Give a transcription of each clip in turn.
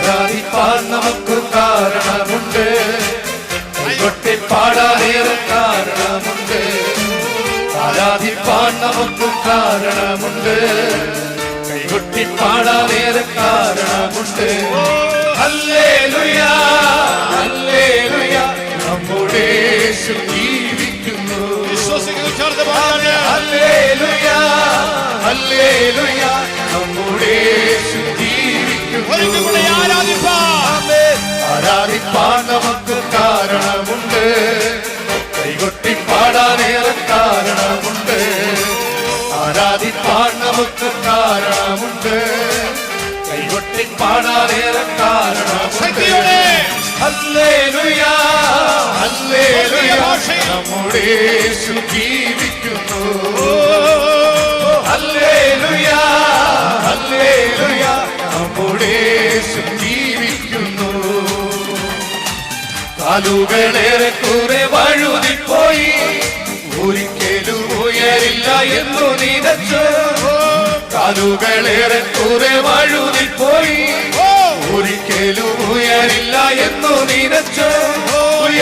ആരാധിപ്പാൻ നമുക്ക് കാരണമുണ്ട്, കൈകൊട്ടി പാടാനേറെ കാരണമുണ്ട്. ആരാധിപ്പാൻ നമുക്ക് കാരണമുണ്ട്, കൈകൊട്ടി പാടാനേറെ കാരണമുണ്ട്. ഹല്ലേലൂയ ഹല്ലേലൂയ, നമ്മുടെ യേശു ജീവിക്കുന്നു. ഹല്ലേലൂയ ഹല്ലേലൂയ, നമ്മുടെ യേശു ജീവിക്കുന്നു. ആരാധിപ്പാൻ നമുക്ക് കാരണമുണ്ട്, കൈകൊട്ടി പാടാനേറെ കാരണമുണ്ട്. ആരാധിപ്പാൻ നമുക്ക് കാരണമുണ്ട്, കൈകൊട്ടി പാടാനേറെ കാരണമുണ്ട്. ഹല്ലേലൂയ ഹല്ലേലൂയ, നമ്മുടെ യേശു ജീവിക്കുന്നു. ഹല്ലേലൂയ ഹല്ലേലൂയ, നമ്മുടെ യേശു ജീവിക്കുന്നു. കാലുകളേറെ കുറെ വഴുതിപ്പോയി, ഒരിക്കലും ഉയരില്ല എന്നു നിനച്ചു. കാലുകളേറെ കുറെ വഴുതിപ്പോയി, ഒരിക്കലും ഉയരില്ല എന്നു നിനച്ചു.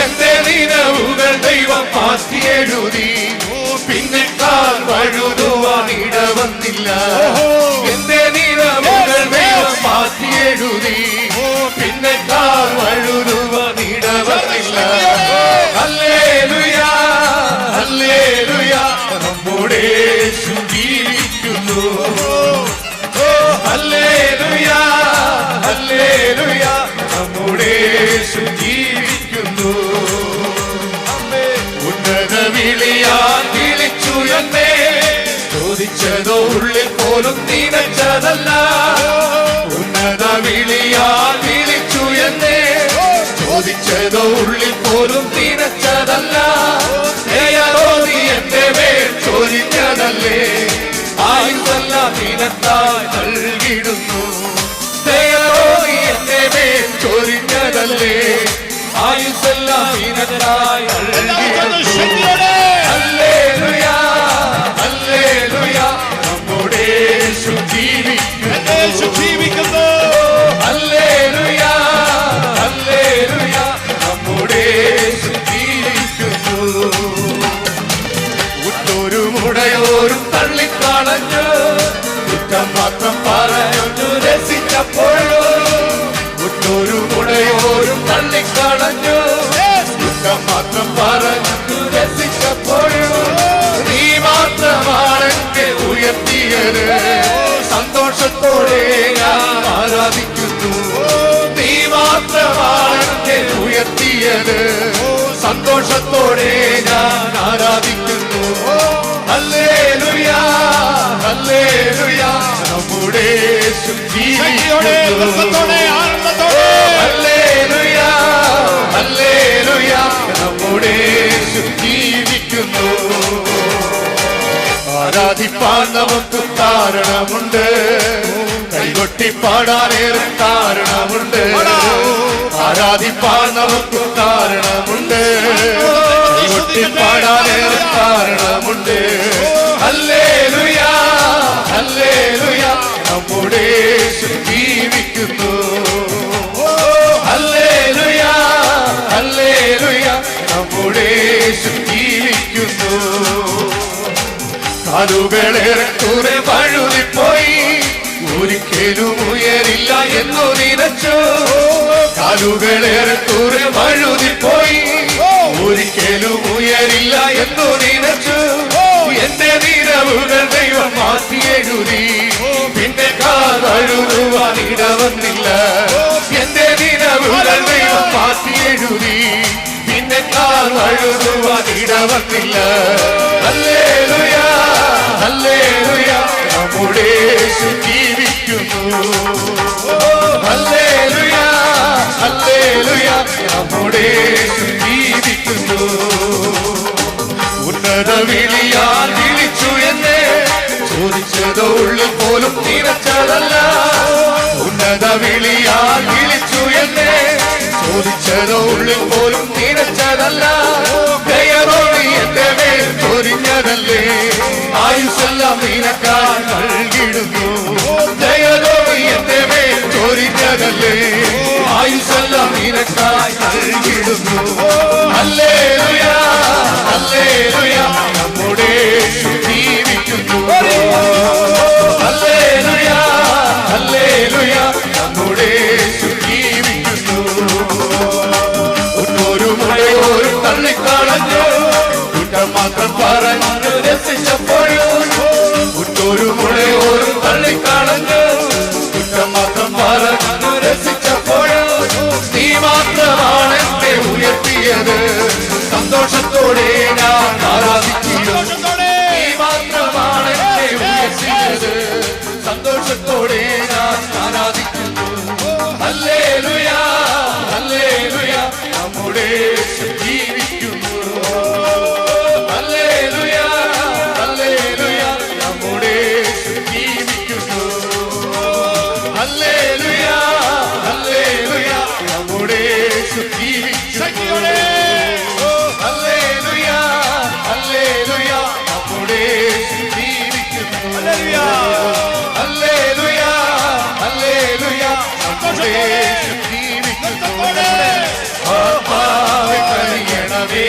എന്റെ നിലവുകൾ ദൈവം മാറ്റി എഴുതി, പിന്നെ കാൽ വഴുതുവാൻ ഇടവന്നില്ല. എന്റെ നിലവുകൾ ദൈവം മാറ്റി എഴുതി, പിന്നെ കാൽ വഴുതുവാൻ ഇടവന്നില്ല. ഹല്ലേലൂയ ഹല്ലേലൂയ, നമ്മുടെ യേശു ജീവിക്കുന്നു. ഹല്ലേലൂയ ഹല്ലേലൂയ, നമ്മുടെ യേശു ജീവിക്കുന്നു. ഉന്നത വിളിയാൻ വിളിച്ചു എന്നെ, ചോദിച്ചതോ ഉള്ളിൽ പോലും നിനച്ചതല്ല. ഉന്നത വിളിയാൻ വിളിച്ചു എന്നെ, ചോദിച്ചതോ ഉള്ളിൽ പോലും നിനച്ചതല്ല. നീ എന്റെ മേൽ ചോദിച്ചതല്ലേ, ആയുസെല്ലാം നിനക്കായി നൽകിടുന്നു. നീ എന്റെ മേൽ ചോദിച്ചതല്ലേ, ആയുസെല്ലാം നിനക്കായി നൽകിടുന്നു. ഹല്ലേലൂയ ഹല്ലേലൂയ, നമ്മുടെ യേശു ജീവിക്കുന്നു. ഹല്ലേലൂയ ഹല്ലേലൂയ, നമ്മുടെ യേശു ജീവിക്കുന്നു. ഉറ്റൊരു മുടയോരും തള്ളിക്കളഞ്ഞു, കുറ്റം മാത്രം പറഞ്ഞു രസിച്ചപ്പോഴും. ഉറ്റൊരു മുടയോരും തള്ളിക്കളഞ്ഞു, കുറ്റം മാത്രം പറഞ്ഞു രസിച്ചപ്പോഴും. നീ മാത്രമാണെന്നെ ഉയർത്തിയത്, സന്തോഷത്തോടെ ഞാൻ ആരാധിക്കുന്നു. നീ മാത്രമാണെന്നെ ഉയർത്തിയത്, സന്തോഷത്തോടെ ഞാൻ ആരാധിക്കുന്നു. ഹല്ലേലൂയ ഹല്ലേലൂയ, നമ്മുടെ യേശു ജീവിക്കുന്നു. ഹല്ലേലൂയ ഹല്ലേലൂയ, നമ്മുടെ യേശു ജീവിക്കുന്നു. ആരാധിപ്പാൻ നമുക്ക് കാരണമുണ്ട്, കൈകൊട്ടി പാടാനേറെ കാരണമുണ്ട്. ആരാധിപ്പാൻ നമുക്ക് കാരണമുണ്ട്, കൈകൊട്ടി പാടാനേറെ കാരണമുണ്ട്. ഹല്ലേലൂയ ഹല്ലേലൂയ, നമ്മുടെ യേശു ജീവിക്കുന്നു. ഹല്ലേലൂയ ഹല്ലേലൂയ, നമ്മുടെ യേശു ജീവിക്കുന്നു. കാലുകളേറെ കുറെ വഴുതിപ്പോയി, ഒരിക്കലും ഉയരില്ല എന്നു നിനച്ചു. കാലുകളേറെ കുറെ വഴുതിപ്പോയി, ഒരിക്കലും ഉയരില്ല എന്നു നിനച്ചു. എന്റെ നിലവുകൾ ദൈവം മാറ്റി എഴുതി, പിന്നെ കാൽ വഴുതുവാൻ ഇടവന്നില്ല. എന്റെ നിലവുകൾ ദൈവം മാറ്റി എഴുതി, പിന്നെ കാൽ വഴുതുവാൻ ഇടവന്നില്ല. ഹല്ലേലൂയ ഹല്ലേലൂയ, നമ്മുടെ യേശു ജീവിക്കുന്നു. ഹല്ലേലൂയ ഹല്ലേലൂയ, നമ്മുടെ യേശു ജീവിക്കുന്നു. ഉന്നത വിളിയാൽ വിളിച്ചു എന്നെ, ചോദിച്ചതോ ഉള്ളിൽ പോലും നിറച്ചതല്ല. ഉന്നത വിളിയാൽ വിളിച്ചു എന്നെ, ചോദിച്ചതോ ഉള്ളിൽ പോലും നിറച്ചതല്ല. ദയവോടെ എന്റെ മേൽ ചൊരിഞ്ഞതല്ലേ, ആയുസെല്ലാം നിനക്കായി നൽകിടുന്നു. ദയവോടെ എന്റെ മേൽ ചൊരിഞ്ഞതല്ലേ, ആയുസ്സെല്ലാം നിനക്കായി നൽകിടുന്നു. ഹല്ലേലൂയ ഹല്ലേലൂയ, നമ്മുടെ യേശു ജീവിക്കുന്നു. ഹല്ലേലൂയ ഹല്ലേലൂയ, നമ്മുടെ യേശു ജീവിക്കുന്നു. ഒരു മുളയോരു തള്ളിക്കളഞ്ഞു, കുറ്റം മാത്രം പറഞ്ഞു രസിച്ചപ്പോഴും. ഒരു മുളയോരു തള്ളിക്കളഞ്ഞു, കുറ്റം മാത്രം പറഞ്ഞു രസിച്ചപ്പോഴും. നീ മാത്രമാണ് എന്നെ ഉയർത്തിയത്, സന്തോഷത്തോടെ ഞാൻ ആരാധിക്കുന്നു. നീ മാത്രമാണ് എന്നെ ഉയർത്തിയത്, സന്തോഷത്തോടെ ഞാൻ ആരാധിക്കുന്നു. ഹല്ലേലൂയ ഹല്ലേലൂയ, നമ്മുടെ യേശു ജീവിക്കുന്നു. ഹല്ലേലൂയ ഹല്ലേലൂയ, നമ്മുടെ യേശു ജീവിക്കുന്നു. ഹല്ലേലൂയ ഹല്ലേലൂയ, നമ്മുടെ യേശു ജീവിക്കുന്നു. ഹല്ലേലൂയ ഹല്ലേലൂയ, നമ്മുടെ യേശു ജീവിക്കുന്നു. ഹല്ലേലൂയ ഹല്ലേലൂയ, നമ്മുടെ യേശു ജീവിക്കുന്നു. ആത്മാവേ കനിയണമേ,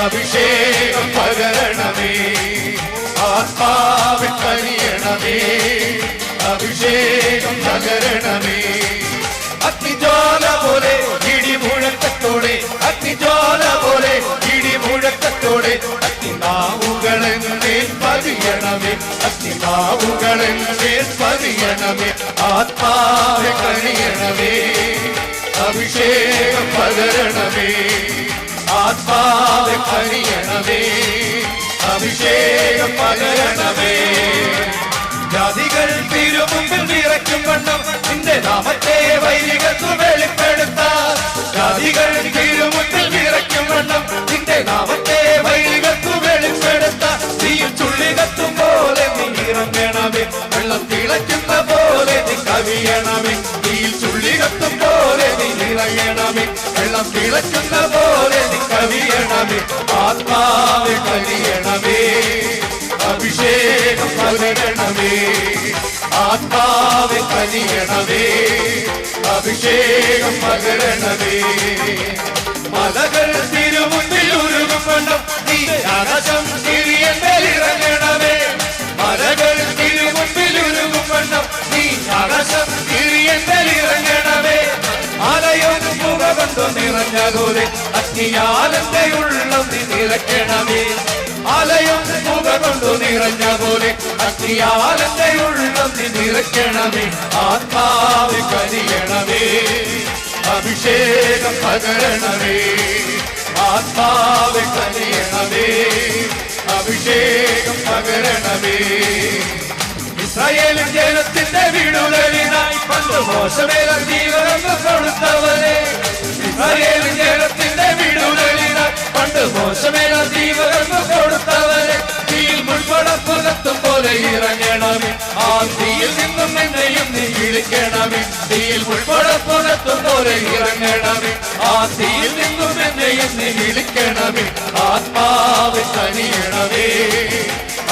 അഭിഷേകം പകരണമേ. ആത്മാവേ കനിയണമേ, അഭിഷേകം പകരണമേ. അഗ്നിജ്വാല പോലെ ഇടിമുഴക്കത്തോടെ, അഗ്നിജ്വാല പോലെ ഇടിമുഴക്കത്തോടെ, അഗ്നിനാവുകളെന്നേൽ പതിയണമേ, അഗ്നിനാവുകളെന്നേൽ പതിയണമേ. ആത്മാവെ കനിയണമേ, അഭിഷേകം പകരണമേ. ആത്മാവെ കനിയണമേ, അഭിഷേകം പകരണമേ. ജാതികൾ തിരുമുമ്പിൽ വിറയ്ക്കും വണ്ണം നിന്റെ നാമത്തെ വൈരികത്വ വെളിപ്പെടുത്താൻ. ജാതികൾ തിരുമുമ്പിൽ വിറയ്ക്കും വണ്ണം നിന്റെ നാമത്തെ വൈരികത്വ വെളിപ്പെടുത്താൻ. നീയും ചുള്ളികത്തും പോലെ നീ ഇറങ്ങണമേ, വെള്ളം തിളയ്ക്കുന്ന പോലെ നീ കവിയണമേ. നീയിൽ ചുള്ളികത്തും പോലെ നീ ഇറങ്ങണമേ, വെള്ളം തിളയ്ക്കുന്ന പോലെ നീ കവിയണമേ. ആത്മാവെ കനിയണമേ, അഭിഷേകം പകരണമേ. ആത്മാവെ കനിയണമേ, അഭിഷേകം പകരണമേ. മലകൾ തിരുമുന്നിൽ ഉരുകും വണ്ണം നീ ആകാശം തിരിയന്മേലിറങ്ങണമേ. മലകൾ തിരുമുന്നിൽ ഉരുകും വണ്ണം നീ ആകാശം തിരിയന്മേലിറങ്ങണമേ. ആലയം മുഖ കൊണ്ടു നിറഞ്ഞ പോലെ അഗ്നിയാലെന്റെ ഉള്ളം നീ നിറയ്ക്കണമേ. ആലയം മുഖ കൊണ്ടു നിറഞ്ഞ പോലെ അഗ്നിയാലെന്റെ ഉള്ളം നീ നിറയ്ക്കണമേ. ആത്മാവെ കനിയണമേ, അഭിഷേകം പകരണമേ. ആത്മാവെ കനിയണമേ, അഭിഷേകം പകരണമേ. ഇസ്രായേലിൻ ജനത്തിന്റെ വിടുതലിനായി പണ്ട് മോശമേൽ ജീവനങ്ങ് കൊടുത്തവരെ. ഇസ്രായേലിൻ ജനത്തിന്റെ വിടുതലിനായി പണ്ട് മോശമേൽ ജീവനങ്ങ് കൊടുത്തവരെ. തീയിൽ മുൾപടപ്പുകത്തും പോലെ ഇറങ്ങണമേ, ആ തീയിൽ നിന്നും എന്നെയും നീ വിളിക്കണമേ. തീയിൽ മുൾപടപ്പുകത്തും പോലെ ഇറങ്ങണമേ, ആ തീയിൽ നിന്നും എന്നെയും നീ വിളിക്കണമേ. ആത്മാവെ കനിയണമേ,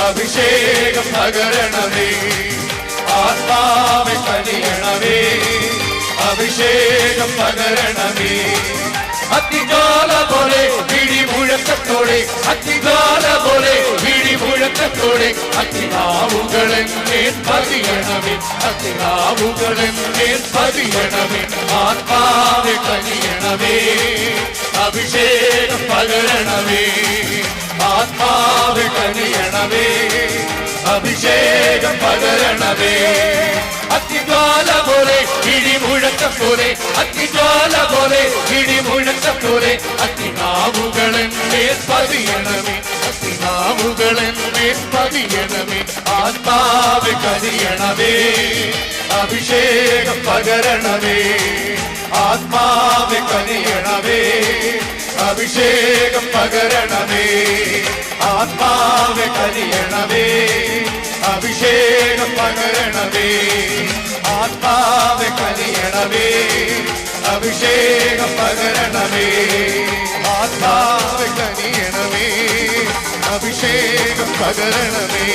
അഭിഷേകം പകരണമേ. ആത്മാവെ കനിയണമേ, അഭിഷേകം പകരണമേ. അഗ്നിജ്വാല പോലെ ഇടിമുഴക്കത്തോടെ, അഗ്നിജ്വാല പോലെ ഇടിമുഴക്കത്തോടെ, അഗ്നിനാവുകളെന്നേൽ പതിയണമേ, അഗ്നിനാവുകളെന്നേൽ പതിയണമേ. ആത്മാവെ കനിയണമേ, അഭിഷേകം പകരണമേ. ആത്മാവെ കനിയണമേ, അഭിഷേകം പകരണമേ. അഗ്നിജ്വാല പോലെ ഇടിമുഴക്കത്തോടെ, അഗ്നിജ്വാല പോലെ ഇടിമുഴക്കത്തോടെ, അഗ്നിനാവുകളെന്നേൽ പതിയണമേ, അഗ്നിനാവുകളെന്നേൽ പതിയണമേ. ആത്മാവെ കനിയണമേ, അഭിഷേകം പകരണമേ. ആത്മാവെ കനിയണമേ, അഭിഷേകം പകരണമേ. ആത്മാവെ കനിയണമേ, അഭിഷേകം പകരണമേ. ആത്മാവെ കനിയണമേ, അഭിഷേകം പകരണമേ. ആത്മാവെ കനിയണമേ, അഭിഷേകം പകരണമേ.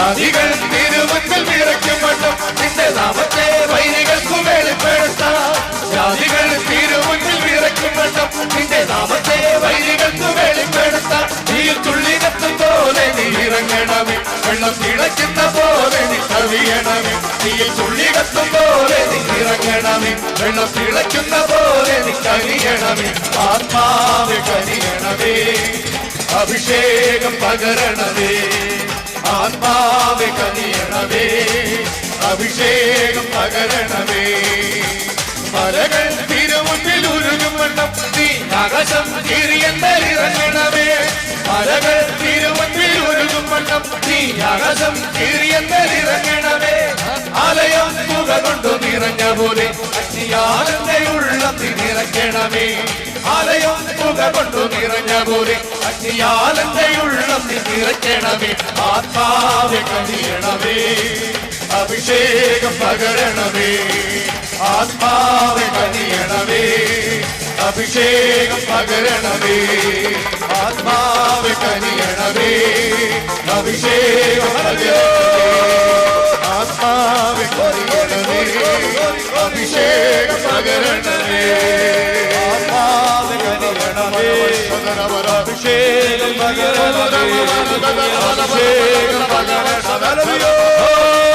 ജാതികൾ തിരുമുൻപിൽ വിറയ്ക്കും വണ്ണം നിന്റെ നാമത്തെ വൈരികൾക്കു വെളിപ്പെടുത്താം. ജാതികൾ തിരുമുൻപിൽ വിറയ്ക്കും വണ്ണം നിന്റെ നാമത്തെ വൈരികൾക്കു വെളിപ്പെടുത്താം. നീയിൽ തുള്ളി കത്തും പോലെ നീ ഇറങ്ങണമേ, വെള്ളം തിളയ്ക്കുന്ന പോലെ നീ കവിയണമേ. നീയിൽ തുള്ളി കത്തും പോലെ നീ ഇറങ്ങണമേ, വെള്ളം തിളയ്ക്കുന്ന പോലെ നീ കവിയണമേ. ആത്മാവെ കനിയണമേ, അഭിഷേകം പകരണമേ. ആത്മാവെ കനിയണമേ, അഭിഷേകം പകരണമേ. മലകൾ തിരുമുൻപിൽ ഉരുകും വണ്ണം നീ ആകാശം കീറിയെന്നിറങ്ങണമേ. മലകൾ തിരുമുൻപിൽ ഉരുകും വണ്ണം നീ ആകാശം കീറിയെന്നിറങ്ങണമേ. ആലയം പുക കൊണ്ടു നിറഞ്ഞ പോലെ അഗ്നിയാണെന്റെ ഉള്ളത്തിൽ നിറയ്ക്കണമേ. ആലയം പുക കൊണ്ടു നിറഞ്ഞ പോലെ അഗ്നിയാലെന്റെ ഉള്ളത്തിൽ നിറയ്ക്കണമേ. ആത്മാവെ കനിയണമേ, അഭിഷേകം പകരണമേ. ആത്മാവെ കനിയണമേ, അഭിഷേകം പകരണമേ. ആത്മാവെ കനിയണമേ, അഭിഷേകം പകരണമേ. ആത്മാവെ കനിയണമേ, അഭിഷേകം പകരണമേ. ആത്മാവെ കനിയണമേ, അഭിഷേകം പകരണമേ.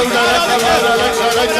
അഭിഷേകം പകരണമേ.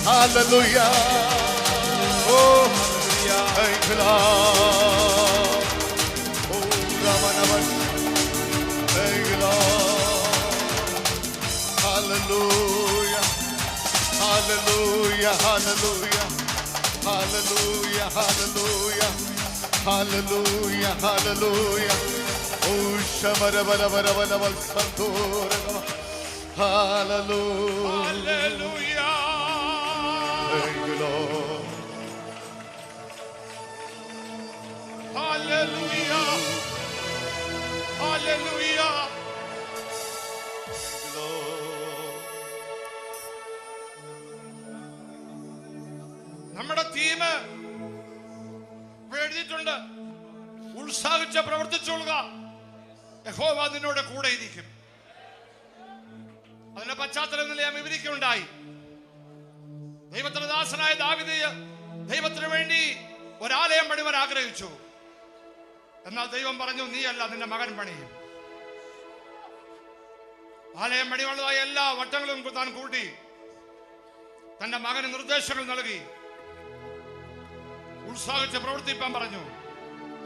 Hallelujah. Oh, thank you, Lord. Oh, Ramanavan. Thank you, Lord. Hallelujah. Hallelujah. Hallelujah. Hallelujah. Hallelujah. Hallelujah. Hallelujah. Oh, Shamara Bala Bala Bala Bala Santora. Hallelujah. Hallelujah. Thank you, Lord. Hallelujah. Hallelujah. Thank you, Lord. നമ്മുടെ team എഴുതിയിട്ടുണ്ട്, ഉത്സാഹിച്ച് പ്രവർത്തിച്ചോളുക. യഹോവ നിന്നോട് കൂടെ ഇരിക്കും. അതിന്റെ പശ്ചാത്തലത്തിൽ ഞാൻ വിവരിക്കുകയുണ്ടായി. ദൈവത്തിന്റെ ദാസനായ ദാവീദ് ദൈവത്തിന് വേണ്ടി ഒരാലയം പണിവാൻ ആഗ്രഹിച്ചു. എന്നാൽ ദൈവം പറഞ്ഞു, നീയല്ല, നിന്റെ മകൻ പണിയും. ആലയം പണിയുള്ളതായ എല്ലാ വട്ടങ്ങളും താൻ കൂട്ടി തന്റെ മകന് നിർദ്ദേശങ്ങൾ നൽകി ഉത്സാഹിച്ച് പ്രവർത്തിപ്പാൻ പറഞ്ഞു.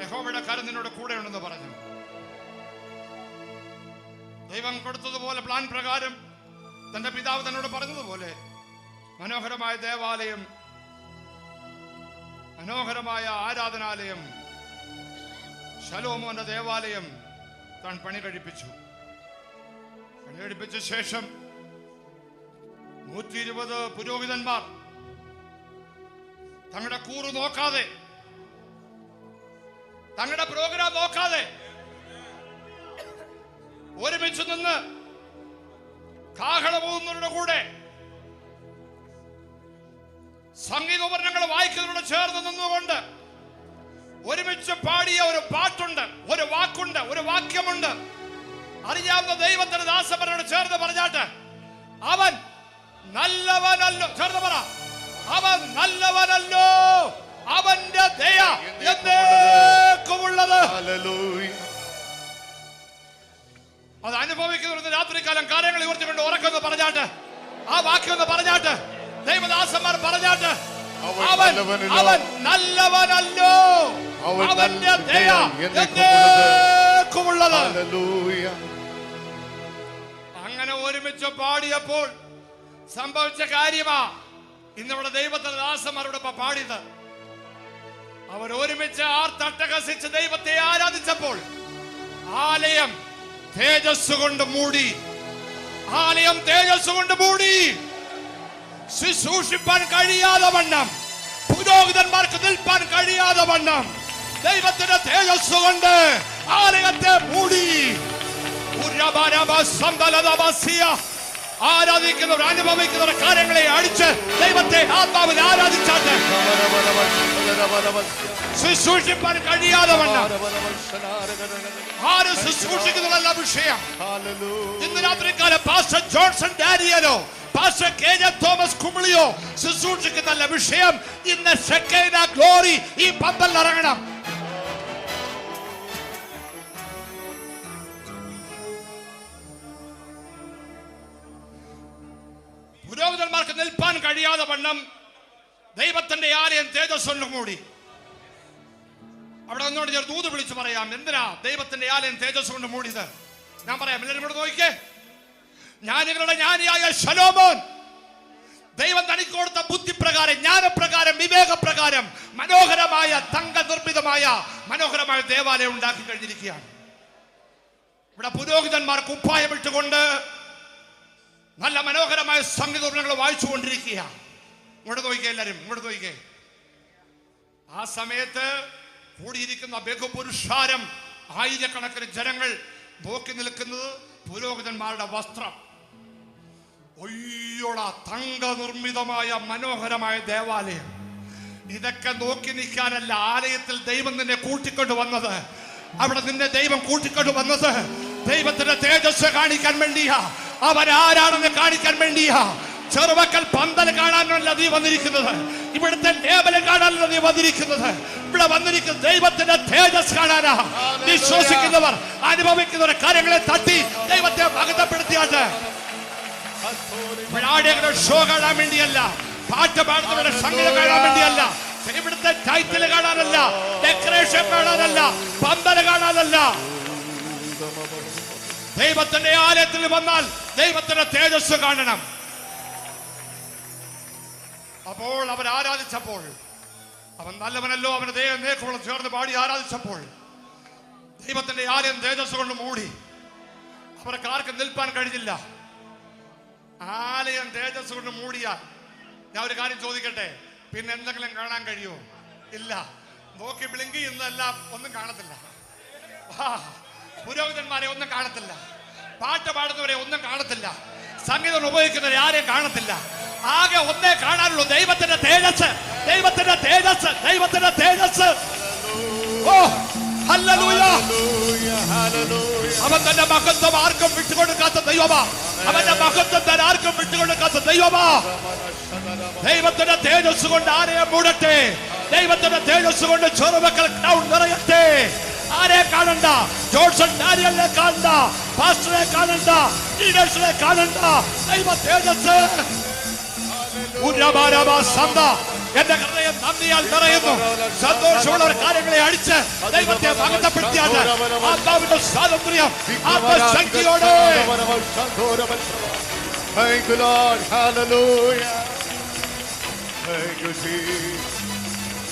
യഹോവയുടെ കരം നിന്നോട് കൂടെ ഉണ്ടെന്ന് പറഞ്ഞു. ദൈവം കൊടുത്തതുപോലെ പ്ലാൻ പ്രകാരം തന്റെ പിതാവ് തന്നോട് പറഞ്ഞതുപോലെ മനോഹരമായ ദേവാലയം, മനോഹരമായ ആരാധനാലയം, ശലോമോന്റെ ദേവാലയം താൻ പണി കഴിപ്പിച്ചു. പണി കഴിപ്പിച്ച ശേഷം 120 പുരോഹിതന്മാർ തങ്ങളുടെ കൂറ് നോക്കാതെ, തങ്ങളുടെ പ്രോഗ്രാം നോക്കാതെ ഒരുമിച്ച് നിന്ന് കാഹളമൂന്നവരുടെ കൂടെ സംഗീതോപകരണങ്ങൾ വായിക്കുന്നവരോട് ചേർന്ന് നിന്നുകൊണ്ട് ഒരുമിച്ച് പാടിയ ഒരു പാട്ടുണ്ട്, ഒരു വാക്കുണ്ട്, ഒരു വാക്യമുണ്ട്. അറിയാവുന്ന ദൈവത്തിന്റെ ദാസന്മാരോട് ചേർന്ന് പറഞ്ഞാട്ട്, അവൻ നല്ലവനല്ലോ, ചേർന്ന് പറ, അവൻ നല്ലവനല്ലോ, അവന്റെ ദയ എന്നേക്കുമുള്ളത്. അത് അനുഭവിക്കുന്ന രാത്രികാലം കാര്യങ്ങൾ ഉയർത്തിക്കൊണ്ട് ഉറക്കെന്ന് പറഞ്ഞാട്ട്, ആ വാക്യം ഒന്ന് പറഞ്ഞാട്ട്, ദൈവദാസന്മാർ പറഞ്ഞാട്ട്, അവൻ നല്ലവനല്ലോ, അവന്റെ ദയ എന്നേക്കുമുള്ളത്. അങ്ങനെ ഒരുമിച്ച് പാടിയപ്പോൾ സംഭവിച്ച കാര്യമാ ഇന്നിവിടെ ദൈവത്തിന്റെ ദാസന്മാരുടെ പാടിയത്. അവർ ഒരുമിച്ച് ആർത്തട്ടഹസിച്ച് ദൈവത്തെ ആരാധിച്ചപ്പോൾ ആലയം തേജസ് കൊണ്ട് മൂടി. ആലയം തേജസ് കൊണ്ട് മൂടി. ശുശ്രൂഷിപ്പാൻ കഴിയാതെ വണ്ണം, പുരോഹിതന്മാർക്ക് നിൽപ്പാൻ കഴിയാതെ വണ്ണം ദൈവത്തിന്റെ തേജസ് കൊണ്ട് ആലയത്തെ മൂടി. ആരാധിക്കുന്നവർ അനുഭവിക്കുന്നവർ കാര്യങ്ങളെ അടിച്ച് ദൈവത്തെ ആത്മാവിൽ ആരാധിച്ചാട്ട് ശുശ്രൂഷിപ്പാൻ കഴിയാതെ വണ്ണം ആരും ശുശ്രൂഷിക്കുന്നതല്ല വിഷയം. ഇന്ന് രാത്രിക്കാലം പാസ്റ്റർ ജോൺസൺ ഡാനിയലോ പാസ്റ്റർ കെ.ജെ. തോമസ് കുമിളിയോ ശുശ്രൂഷിക്കുന്നതല്ല വിഷയം. ഇന്ന് ഷെക്കൈന ഗ്ലോറി ഈ പന്തലിൽ ഇറങ്ങണം. പുരോഹിതന്മാർക്ക് നിൽപ്പാൻ കഴിയാതെ വണ്ണം ദൈവത്തിന്റെ ആലയം തേജസ് കൊണ്ട് മൂടി. അവിടെ ഒന്നുകൊണ്ട് ഞാൻ ദൂത് വിളിച്ചു പറയാം, എന്തിനാ ദൈവത്തിന്റെ ആലയം തേജസ് കൊണ്ട് മൂടിയത്? ഞാൻ പറയാം, എല്ലാവരും കൂടെ നോക്കിക്കേ. ജ്ഞാനികളുടെ ജ്ഞാനിയായ ശലോമോൻ ദൈവം തനിക്ക് കൊടുത്ത ബുദ്ധിപ്രകാരം, ജ്ഞാനപ്രകാരം, വിവേകപ്രകാരം മനോഹരമായ തങ്ക നിർമ്മിതമായ മനോഹരമായ ദേവാലയം ഉണ്ടാക്കി കഴിഞ്ഞിരിക്കുകയാണ്. ഇവിടെ പുരോഹിതന്മാർ കുപ്പായമിട്ടുകൊണ്ട് നല്ല മനോഹരമായ സംഗീതോപകരണങ്ങൾ വായിച്ചുകൊണ്ടിരിക്കുക. ഇങ്ങോട്ട് നോക്കിക്കേ, എല്ലാവരും ഇങ്ങോട്ട് നോക്കിക്കേ. ആ സമയത്ത് കൂടിയിരിക്കുന്ന ബഹുപുരുഷാരം, ആയിരക്കണക്കിന് ജനങ്ങൾ നോക്കി നിൽക്കുന്നത് പുരോഹിതന്മാരുടെ വസ്ത്രം. ഒയ്യോട തങ്ക നിർമ്മിതമായ മനോഹരമായ ദേവാലയം. ഇതൊക്കെ നോക്കി നിൽക്കാനല്ല ആലയത്തിൽ ദൈവം നിന്നെ കൂട്ടിക്കൊണ്ട് വന്നത്. അവിടെ നിന്നെ ദൈവം കൂട്ടിക്കൊണ്ട് വന്നത് ദൈവത്തിന്റെ തേജസ് കാണിക്കാൻ വേണ്ടിയാ. അവൻ ആരാണെന്ന് കാണിക്കാൻ വേണ്ടിയാ. ചെറുമക്കൾ പന്തൽ കാണാനല്ല നീ വന്നിരിക്കുന്നത്, ഇവിടുത്തെ ലേബൽ കാണാനല്ല നീ വന്നിരിക്കുന്നത്. ഇവിടെ വന്നിരിക്കുന്നത് ദൈവത്തിന്റെ തേജസ് കാണാനാ. വിശ്വസിക്കുന്നവർ അനുഭവിക്കുന്നവർ കാര്യങ്ങളെ തട്ടി ദൈവത്തെ മഹത്വപ്പെടുത്തിയാട്ട് ഷോ കാണാൻ വേണ്ടിയല്ല, പാട്ട് പാടുന്നവരുടെ സംഗീതം കാണാൻ വേണ്ടിയല്ല, ഇവിടുത്തെ ടൈറ്റിൽ കാണാനല്ല, ഡെക്കറേഷൻ കാണാനല്ല, പന്തൽ കാണാനല്ല. ദൈവത്തിന്റെ ആലയത്തിൽ വന്നാൽ ദൈവത്തിന്റെ തേജസ് കാണണം. അപ്പോൾ അവർ ആരാധിച്ചപ്പോൾ, അവൻ നല്ലവനല്ലോ അവന്റെ ദൈവം നേക്കുള്ള ചേർന്ന് പാടി ആരാധിച്ചപ്പോൾ ദൈവത്തിന്റെ ആലയം തേജസ് കൊണ്ട് മൂടി. അവർക്ക് ആർക്കും നിൽപ്പാൻ കഴിഞ്ഞില്ല. ആലയം തേജസ് കൊണ്ട് മൂടിയാൽ ഞാൻ ഒരു കാര്യം ചോദിക്കട്ടെ, പിന്നെ എന്തെങ്കിലും കാണാൻ കഴിയുമോ? ഇല്ല. നോക്കി ബ്ലിങ്ക് ചെയ്യുന്നതെല്ലാം ഒന്നും കാണത്തില്ല. പുരോഹിതന്മാരെ ഒന്നും കാണത്തില്ല, പാട്ട് പാടുന്നവരെ ഒന്നും കാണത്തില്ല, സംഗീതം ഉപയോഗിക്കുന്നവരെ ആരെയും കാണത്തില്ല. ആകെ ഒന്നേ കാണാനുള്ളൂ, ദൈവത്തിന്റെ തേജസ്, ദൈവത്തിന്റെ തേജസ്, ദൈവത്തിന്റെ തേജസ്. ഓ ഹല്ലേലൂയ. Hallelujah, hallelujah. അവൻ തന്റെ മഹത്വം ആർക്കും വിട്ടുകൊടുക്കാത്ത ദൈവമാ. അവന്റെ മഹത്വം താൻ ആർക്കും വിട്ടുകൊടുക്കാത്ത ദൈവമാ. ദൈവത്തിന്റെ തേജസ് കൊണ്ട് ആരെയും മൂടട്ടെ. ദൈവത്തിന്റെ തേജസ് കൊണ്ട് ചെറുമക്കൾ ക്രൗൺ നിറയട്ടെ. ആരെ കാണണ്ട, ജോൺസൺ ഡാനിയലിനെ കാണണ്ട, പാസ്റ്ററെ കാണണ്ട, ലീഡേഴ്സിനെ കാണണ്ട. ദൈവ തേജസ് എന്റെ ഹൃദയം നന്ദിയാൽ നിറയുന്നു. സന്തോഷമുള്ള കാര്യങ്ങളെ അടിച്ച് ദൈവത്തെ മഹത്വപ്പെടുത്തിയാണ്. ആത്മാവിന്റെ സ്വാതന്ത്ര്യം, ആത്മശക്തിയോടെ. Thank you, Lord. Hallelujah. Thank you, Jesus.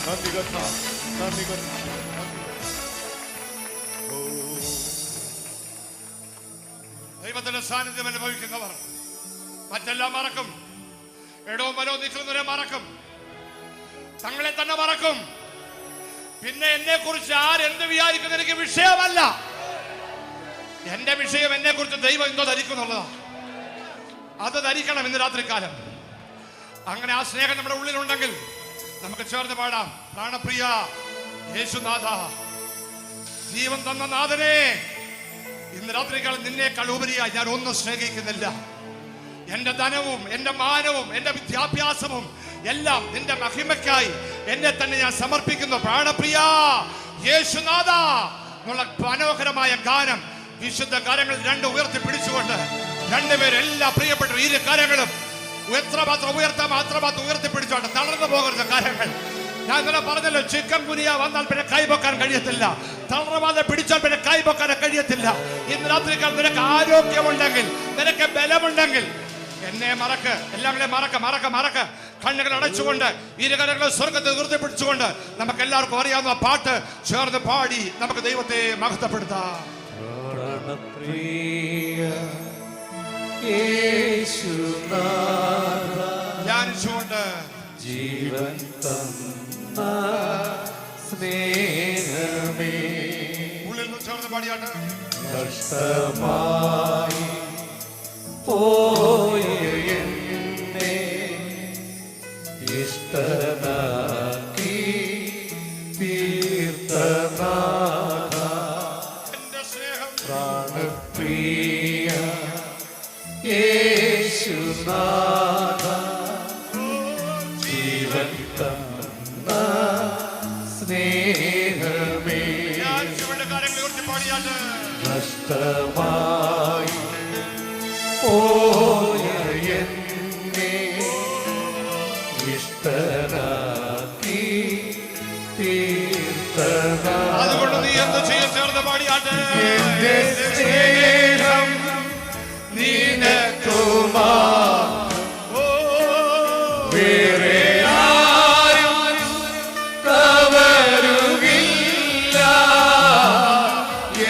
നന്ദി കർത്താവേ, നന്ദി കർത്താവേ. ദൈവത്തിന്റെ സാന്നിധ്യം അനുഭവിക്കുന്നവർ മറ്റെല്ലാം മറക്കും. ഇടവും വലവും നിൽക്കുന്നവരെ മറക്കും, തങ്ങളെ തന്നെ മറക്കും. പിന്നെ എന്നെ കുറിച്ച് ആരെന്ത് വിചാരിക്കുന്ന എനിക്ക് വിഷയമല്ല. എന്റെ വിഷയം എന്നെ കുറിച്ച് ദൈവം എന്തോ ധരിക്കുന്നുള്ളതാ. അത് ധരിക്കണം ഇന്ന് രാത്രികാലം. അങ്ങനെ ആ സ്നേഹം നമ്മുടെ ഉള്ളിലുണ്ടെങ്കിൽ നമുക്ക് ചേർന്ന് പാടാം. പ്രാണപ്രിയ യേശുനാഥ, ജീവൻ തന്ന നാഥനെ, ഇന്ന് രാത്രികാലം നിന്നേക്കാൾ ഉപരിയായി ഞാൻ ഒന്നും സ്നേഹിക്കുന്നില്ല. എന്റെ ധനവും എന്റെ മാനവും എന്റെ വിദ്യാഭ്യാസവും എല്ലാം നിന്റെ മഹിമയ്ക്കായി എന്നെ തന്നെ ഞാൻ സമർപ്പിക്കുന്നു. പ്രാണപ്രിയ യേശുനാഥ എന്നുള്ള മനോഹരമായ ഗാനം വിശുദ്ധ കാര്യങ്ങൾ രണ്ട് ഉയർത്തി പിടിച്ചുകൊണ്ട് രണ്ടുപേരും എല്ലാ പ്രിയപ്പെട്ട ഇരു കാര്യങ്ങളും എത്രമാത്രം ഉയർത്താം അത്രമാത്രം ഉയർത്തിപ്പിടിച്ചോട്ടെ. തളർന്നു പോകരുത് കാര്യങ്ങൾ. ഞാൻ ഇന്നലെ പറഞ്ഞല്ലോ, ചിക്കൻ ഗുനിയ വന്നാൽ പിന്നെ കൈപൊക്കാൻ കഴിയത്തില്ല. തളർവാതെ പിടിച്ചാൽ പിന്നെ കൈപൊക്കാൻ കഴിയത്തില്ല. ഇന്ന് രാത്രിക്കാൽ നിനക്ക് ആരോഗ്യമുണ്ടെങ്കിൽ, നിനക്ക് ബലമുണ്ടെങ്കിൽ എന്നെ മറക്ക്, എല്ലാങ്ങളെ മറക്ക മറക്ക മറക്ക. കണ്ണുകൾ അടച്ചുകൊണ്ട് ഇരുകരകളെ സ്വർഗത്തെ ഉയർത്തിപ്പിടിച്ചുകൊണ്ട് നമുക്ക് എല്ലാവർക്കും അറിയാവുന്ന പാട്ട് ചേർന്ന് പാടി നമുക്ക് ദൈവത്തെ മഹത്വപ്പെടുത്താം. ധ്യാനിച്ചുകൊണ്ട് ജീവൻ തന്ന സ്നേഹമേ, ഉള്ളിൽ നിന്ന് ചേർന്ന് പാടിയാട്ട്. നഷ്ടമായി പോയ എന്നെ ഇഷ്ടനാക്കി തീർത്തനാഥ, എന്റെ സ്നേഹം പ്രാണപ്രിയ യേശുനാഥ, ജീവൻ തന്ന സ്നേഹമേ, ധ്യാനിച്ചുകൊണ്ട് കാര്യങ്ങൾ ഉയർത്തി പാടിയാട്ട്. നഷ്ടമായി പോയ എന്നെ ഇഷ്ടനാക്കി തീർത്തനാഥ, അതുകൊണ്ട് നീ എന്ത് ചെയ്യും? ചേർന്ന് പാടിയാട്ട്. എന്റെ സ്നേഹം നിനക്കുമാ, വേറെ ആരും കവരുകില്ല.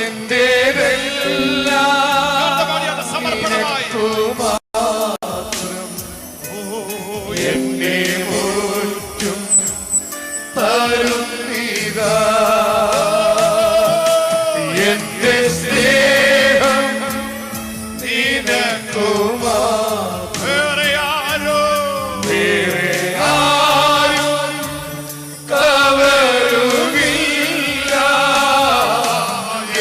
എന്റേതെല്ലാം ചേർന്ന് പാടിയാട്ട് സമർപ്പണമായി. മാത്രം എന്നെ മുറ്റും തരുന്നിതാ, എന്റെ സ്നേഹം നിനക്കുമാ, വേറെ ആരോ വേറെ ആരും കവരുകില്ല.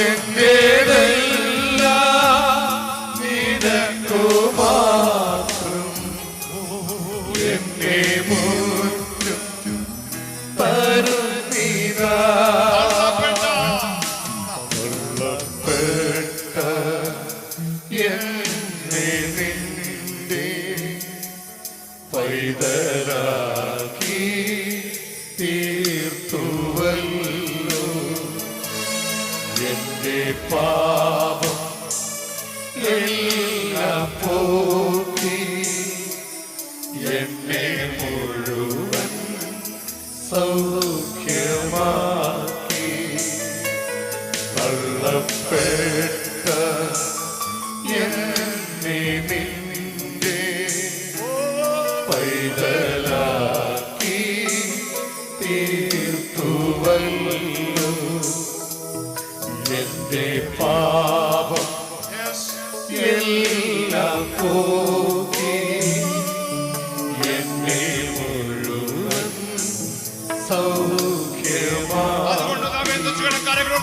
എന്റേതെല്ലാം നിനക്കുമാ, എന്നെ മുറ്റും തരുന്നിതാ, കൊള്ളപ്പെട്ട എന്നെ നിന്റെ പൈതലാക്കി തീർത്തുവല്ലോ. എന്റെ പാപം എല്ലാം പോക്കി എന്നെ മുഴുവൻ സൗഖ്യമാക്കി. തള്ളപ്പെട്ട എന്നെ നിന്റെ പൈതലാക്കി തീർത്തുവല്ലോ. എന്റെ പാപം എല്ലാം പോക്കി എന്നെ മുഴുവൻ സൗഖ്യമാ. അതുകൊണ്ട് നാം എന്ത് ചെയ്യണം? കാര്യങ്ങൾ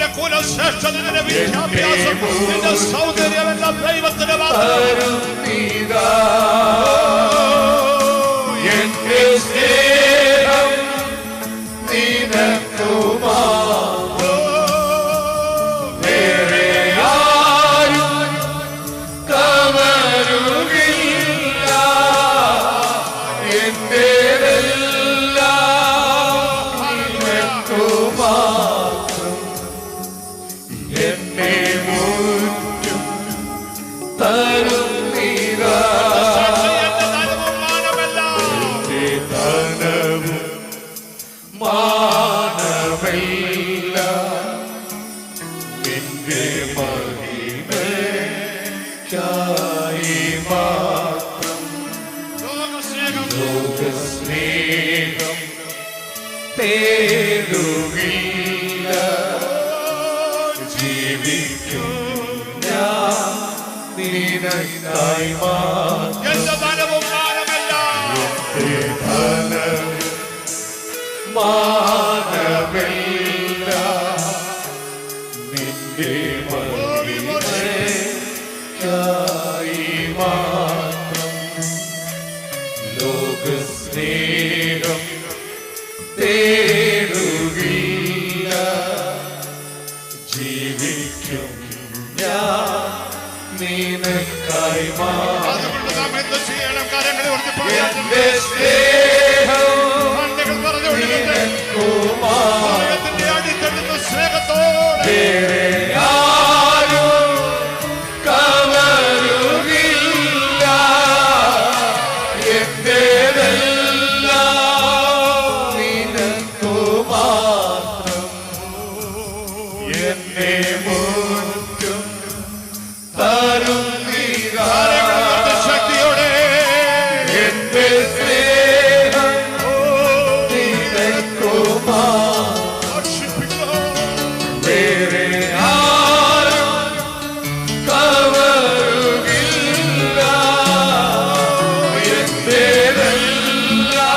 നിന്റെ കുലശ്രേഷ്ഠത, നിന്റെ വിദ്യാഭ്യാസം, നിന്റെ സൗന്ദര്യമെല്ലാം ദൈവത്തിന് മാത്രം. എന്റെ സ്നേഹം നിനക്കു മാത്രം, വേറെ ആരും കവരുകില്ല. എന്റേതെല്ലാം നിനക്കു മാത്രം, എന്നെ മുറ്റും തരുന്നീരാ. മാനമില്ല നിന്റെ മഹിമയ്ക്കായി മാത്രം, ലോകസ്നേഹം തേടുകില്ല. ജീവിക്കും ഞാൻ നിനക്കായി മാത്രം, എന്റെ ധനവും മാനമല്ല, എന്റെ ധനം മാനമില്ല നിന്റെ മഹിമയ്ക്കായി മാത്രം, ലോകസ്നേഹം തേടുകില്ല. ജീവിക്കും ഞാൻ നിനക്കായി മാത്രം, അതുകൊണ്ട് നാം എന്ത് ചെയ്യണം? കരങ്ങളെ ഉയർത്തി പറയാം. എന്റെ സ്നേഹം കണ്ണുകൾ പറഞ്ഞുകൊണ്ടിരുന്നത് നിനക്കു മാത്രം, ഹൃദയത്തിന്റെ അടിത്തട്ടുന്ന സ്നേഹത്തോടെ വേറെ ആരും കവരുകില്ല. എന്റേതെല്ലാം നിനക്കു മാത്രം, എന്നെ മുറ്റും തരുന്നീരാ. ശക്തിയോടെ എന്റെ സ്നേഹം നിനക്കു മാത്രം, വേറെ ആരും കവരുകില്ല. എന്റേതെല്ലാം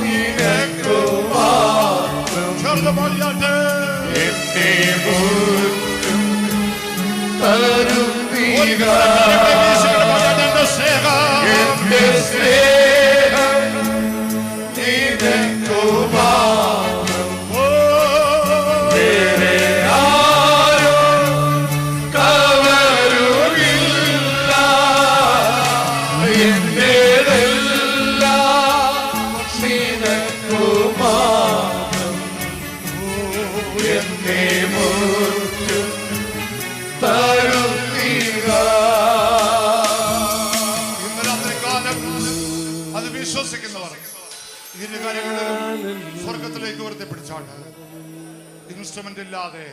നിനക്കു മാത്രം, എന്നെ മുറ്റും തരുന്നീരാ. എന്റെ സ്നേഹം നിനക്കു മാത്രം, വേറെ ആരും കവരുകില്ല. എന്റേതെല്ലാം നിനക്കു മാത്രം, എന്നെ മുറ്റും തരുന്നീരാ. അത് വിശ്വസിക്കുന്നവർ ഇരു കാര്യങ്ങളിലും സ്വർഗത്തിലേക്ക് ഉയർത്തിപ്പിടിച്ചാണ്. ഇൻസ്ട്രുമെന്റ് ഇല്ലാതെ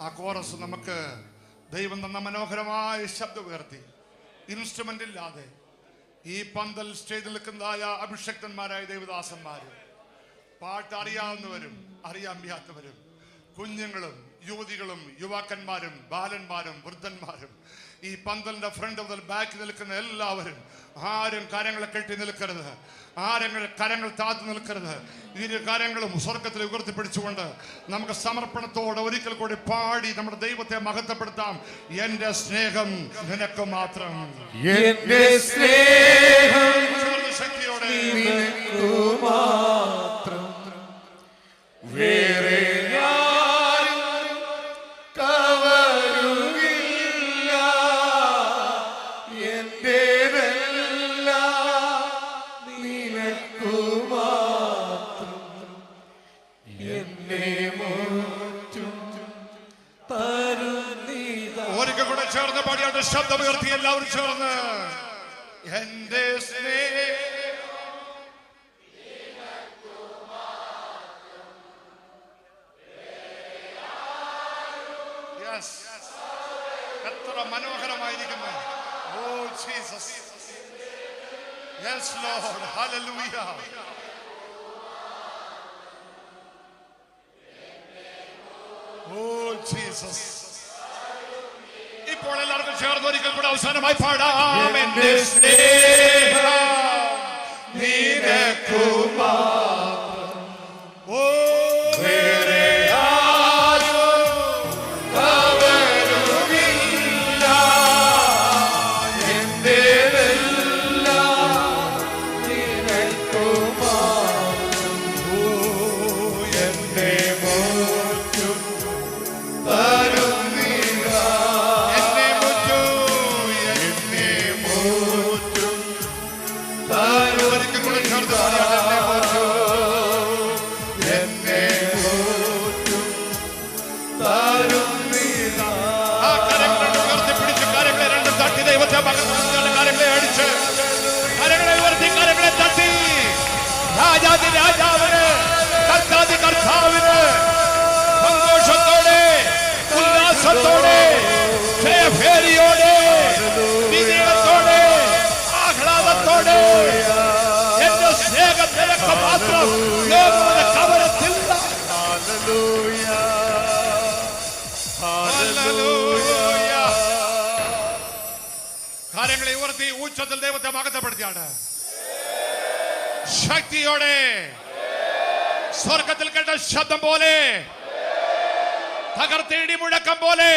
ആ കോറസ് നമുക്ക് ദൈവം തന്ന മനോഹരമായ ശബ്ദം ഉയർത്തി. ഇൻസ്ട്രുമെന്റ് ഇല്ലാതെ ഈ പന്തൽ സ്റ്റേജിൽ നിൽക്കുന്നതായ അഭിഷക്തന്മാരായ ദേവദാസന്മാരും, പാട്ട് അറിയാവുന്നവരും അറിയാൻ വയ്യാത്തവരും, കുഞ്ഞുങ്ങളും യുവതികളും യുവാക്കന്മാരും ബാലന്മാരും വൃദ്ധന്മാരും, ഈ പന്തലിന്റെ ഫ്രണ്ട് മുതൽ ബാക്ക് നിൽക്കുന്ന എല്ലാവരും ആരും കരങ്ങളെ കെട്ടി നിൽക്കരുത്, ആരും കരങ്ങൾ താഴ്ത്തി നിൽക്കരുത്. ഇരു കാര്യങ്ങളും സ്വർഗത്തിൽ ഉയർത്തിപ്പിടിച്ചുകൊണ്ട് നമുക്ക് സമർപ്പണത്തോടെ ഒരിക്കൽ കൂടി പാടി നമ്മുടെ ദൈവത്തെ മഹത്വപ്പെടുത്താം. എന്റെ സ്നേഹം നിനക്ക് മാത്രം, എന്റെ സ്നേഹം ശക്തിയോടെ നിനക്കു മാത്രം, വേറെ ആരും കവരുകില്ല. എന്റേതെല്ലാം നിനക്കു മാത്രം, എന്നെ മുറ്റും തരുന്നീരാ. ഒരിക്കൽ കൂടെ ചേർന്ന് പാടിയാണ്ട് ശബ്ദമുയർത്തി എല്ലാവരും ചേർന്ന് എന്റെ സ്നേഹം. Yes. എത്ര മനോഹരമായിരിക്കുന്നു. Oh Jesus. Yes Lord. Hallelujah. Oh Jesus. ഇപ്പോൾ എല്ലാവർക്കും ചേർന്ന് ഒരിക്കൽ കൂടെ അവസാനമായി പാടാം. എന്റെ സ്നേഹം നിനക്കു മാത്രം, ഓ വേറെ ആരും സന്തോഷത്തോടെ ജയഭേരിയോടെ വിജയത്തോടെ ആഹ്ലാദത്തോടെ എന്റെ സ്നേഹം നിനക്ക് മാത്രം ലോകത്തിന്റെ കവരത്തില്ല. Hallelujah. കാര്യങ്ങളെ ഉയർത്തി ഉച്ചത്തിൽ ദൈവത്തെ മഹത്വപ്പെടുത്തിയാണ്. ശക്തിയോടെ സ്വർഗത്തിൽ കേട്ട ശബ്ദം പോലെ, തകർത്ത ഇടി മുഴക്കം പോലെ,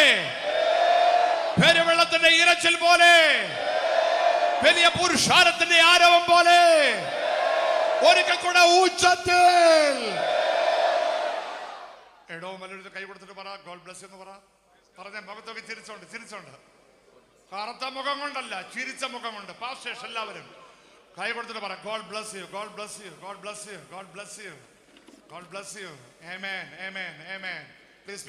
പെരുവെള്ളത്തിന്റെ ഇരച്ചിൽ പോലെ, വലിയ പുരുഷാരത്തിന്റെ ആരവം പോലെ, ഒരിക്കൽ കൂടെ ഉച്ചത്തിൽ എടോ മലൊരു കൈ കൊടുത്തിട്ട് പറ, ഗോഡ് ബ്ലസ് എന്ന് പറ. പറഞ്ഞ മുഖത്തൊക്കെ ചിരിച്ചോണ്ട് കറുത്ത മുഖം കൊണ്ടല്ല, ചിരിച്ച മുഖം കൊണ്ട്. പാസ്റ്റേഴ്സ് എല്ലാവരും കൈ കൊടുത്തിട്ട് പറ, God bless you, God bless you, God bless you, God bless you, God bless you. Amen, amen, amen. Please